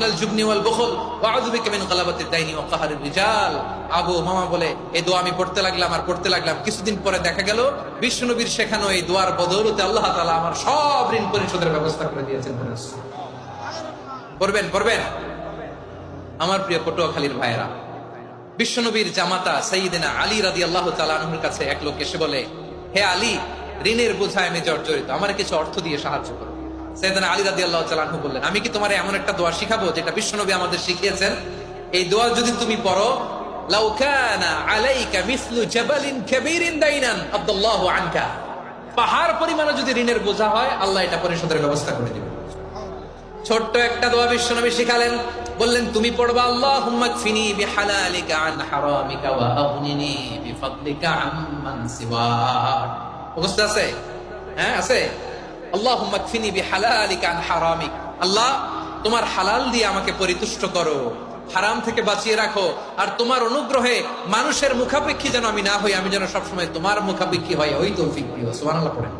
মিনাল জুবনি ওয়াল বুখল ওয়া আউযু বিকা মিন গালাবাতিদ দাইনি ওয়া কাহরির রিজাল। আবু মামা বলে এই দোয়া আমি পড়তে লাগলাম। কিছুদিন পরে দেখা গেল বিশ্বনবীর শেখানো এই দোয়ার বদৌলতে আল্লাহ তাআলা আমার সব ঋণ পরিশোধের ব্যবস্থা করে দিয়েছেন। পড়বেন। আমার প্রিয় পটুয়াখালীর ভাইয়েরা, বিশ্বনবীর জামাতা সাইয়্যিদিনা আলী রাদিয়াল্লাহু তাআলা আনহুর কাছে এক লোক এসে বলে, হে আলী, ঋণের বোঝায় আমি জর্জরিত, আমার কিছু অর্থ দিয়ে সাহায্য করো। সাইয়্যিদিনা আলী রাদিয়াল্লাহু তাআলা আনহু বললেন, আমি কি তোমারে এমন একটা দোয়া শিখাবো যেটা বিশ্বনবী আমাদের শিখিয়েছেন? এই দোয়া যদি তুমি পড়ো, লাউ কানা আলাইকা মিসলু জাবালিন কাবীরিন দাইনান আদাল্লাহু আনকা, পাহাড় পরিমাণে যদি ঋণের বোঝা হয়, আল্লাহ এটা পরিশোধের ব্যবস্থা করে দিবেন। ছোট্ট একটা দোয়া বিশ্বনবী শিখালেন, বললেন তুমি পড়বা, আল্লাহুম্মা কফিনি বিহালালিকা আন হারামিকা ওয়া আগনিনি বিফাদলিকা আম্মান সিওয়াক। মুখস্থ আছে? হ্যাঁ আছে। আল্লাহুম্মা কফিনি বিহালালিকা আন হারামিক, আল্লাহ তোমার হালাল দিয়ে আমাকে পরিতুষ্ট করো, হারাম থেকে বাঁচিয়ে রাখো, আর তোমার অনুগ্রহে মানুষের মুখাপেক্ষী যেন আমি না হই, আমি যেন সবসময় তোমার মুখাপেক্ষী হই, ওই তৌফিক দিও। সুবহানাল্লাহ পড়েন।